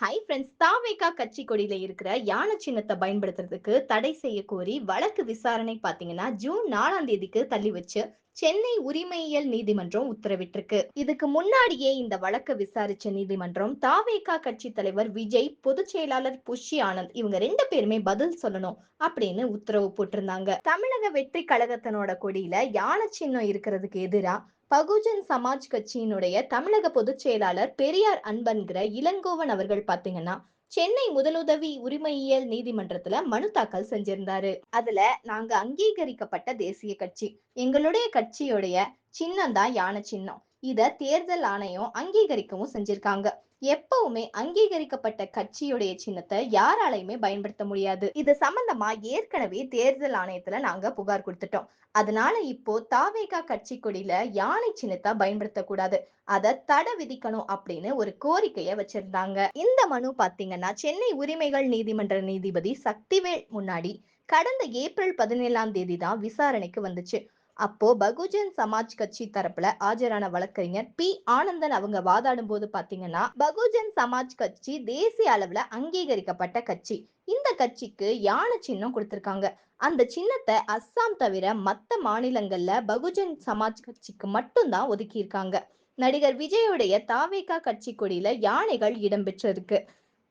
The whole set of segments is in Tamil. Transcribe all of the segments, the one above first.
ஹை ஃப்ரெண்ட்ஸ், தாவேகா கட்சி கொடியில இருக்கிற யானை சின்னத்தை பயன்படுத்துறதுக்கு தடை செய்ய கோரி வழக்கு விசாரணை பாத்தீங்கன்னா ஜூன் 4ஆம் தேதிக்கு தள்ளி வச்சு சென்னை உரிமையியல் நீதிமன்றம் உத்தரவிட்டிருக்கு. இதுக்கு முன்னாடியே இந்த வழக்கை விசாரிச்ச நீதிமன்றம் தாவேகா கட்சி தலைவர் விஜய், பொதுச் செயலாளர் புஷி ஆனந்த் இவங்க 2 பேருமே பதில் சொல்லணும் அப்படின்னு உத்தரவு போட்டிருந்தாங்க. தமிழக வெற்றி கழகத்தினோட கொடியில யானை சின்னம் இருக்கிறதுக்கு எதிரா பகுஜன் சமாஜ் கட்சியினுடைய தமிழக பொதுச் செயலாளர் பெரியார் அன்பன்கிற இளங்கோவன் அவர்கள் பாத்தீங்கன்னா சென்னை முதலுதவி உரிமையியல் நீதிமன்றத்துல மனு தாக்கல் செஞ்சிருந்தாரு. அதுல, நாங்க அங்கீகரிக்கப்பட்ட தேசிய கட்சி, எங்களுடைய கட்சியுடைய சின்னம் தான் யானை சின்னம். இத தேர்தல் ஆணையம் அங்கீகரிக்கவும் செஞ்சிருக்காங்க. எப்பவுமே அங்கீகரிக்கப்பட்ட கட்சியுடைய சின்னத்தை யாராலையுமே பயன்படுத்த முடியாது. இது சம்பந்தமா ஏற்கனவே தேர்தல் ஆணையத்துல நாங்க புகார் கொடுத்துட்டோம். அதனால இப்போ தாவேகா கட்சி கொடியில யானை சின்னத்தை பயன்படுத்தக்கூடாது, அத தடை விதிக்கணும் அப்படின்னு ஒரு கோரிக்கையை வச்சிருந்தாங்க. இந்த மனு பாத்தீங்கன்னா சென்னை உரிமைகள் நீதிமன்ற நீதிபதி சக்திவேல் முன்னாடி கடந்த ஏப்ரல் 17ஆம் தேதி தான் விசாரணைக்கு வந்துச்சு. அப்போ பகுஜன் சமாஜ் கட்சி தரப்புல ஆஜரான வழக்கறிஞர் பி ஆனந்தன் அவங்க வாதாடும் போது பாத்தீங்கன்னா, பகுஜன் சமாஜ் கட்சி தேசிய அளவுல அங்கீகரிக்கப்பட்ட கட்சி. இந்த கட்சிக்கு யானை சின்னம் கொடுத்திருக்காங்க. அந்த சின்னத்தை அஸ்ஸாம் தவிர மத்த மாநிலங்கள்ல பகுஜன் சமாஜ் கட்சிக்கு மட்டும்தான் ஒதுக்கி இருக்காங்க. நடிகர் விஜயுடைய தாவேகா கட்சி கொடியில யானைகள் இடம்பெற்றிருக்கு.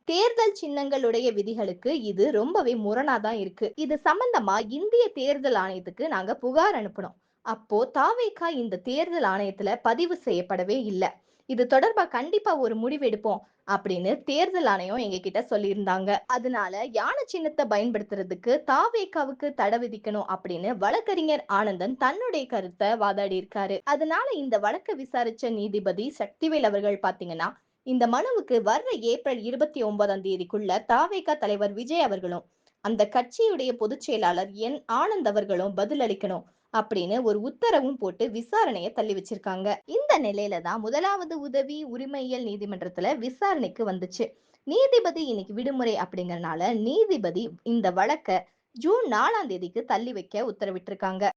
தேர்தல் சின்னங்களுடைய விதிகளுக்கு இது ரொம்பவே முரணாதான் இருக்கு. இது சம்பந்தமா இந்திய தேர்தல் ஆணையத்துக்கு நாங்க புகார் அனுப்பணும். அப்போ தாவேகா இந்த தேர்தல் ஆணையத்துல பதிவு செய்யப்படவே இல்ல. இது தொடர்பா கண்டிப்பா ஒரு முடிவு எடுப்போம் அப்படின்னு தேர்தல் ஆணையம் எங்க கிட்ட சொல்லியிருந்தாங்க. அதனால யானை சின்னத்தை பயன்படுத்துறதுக்கு தாவேகாவுக்கு தடை விதிக்கணும் அப்படின்னு வழக்கறிஞர் ஆனந்தன் தன்னுடைய கருத்தை வாதாடி இருக்காரு. அதனால இந்த வழக்கை விசாரிச்ச நீதிபதி சக்திவேல் அவர்கள் பாத்தீங்கன்னா, இந்த மனுவுக்கு வர்ற ஏப்ரல் 29ஆம் தேதிக்குள்ள தாவேகா தலைவர் விஜய் அவர்களும் அந்த கட்சியுடைய பொதுச் செயலாளர் என் ஆனந்த் அவர்களும் பதில் அளிக்கணும் அப்படின்னு ஒரு உத்தரவும் போட்டு விசாரணையை தள்ளி வச்சிருக்காங்க. இந்த நிலையில தான் முதலாவது உதவி உரிமையியல் நீதிமன்றத்துல விசாரணைக்கு வந்துச்சு. நீதிபதி இன்னைக்கு விடுமுறை அப்படிங்கறனால நீதிபதி இந்த வழக்க ஜூன் 4ஆம் தேதிக்கு தள்ளி வைக்க உத்தரவிட்டிருக்காங்க.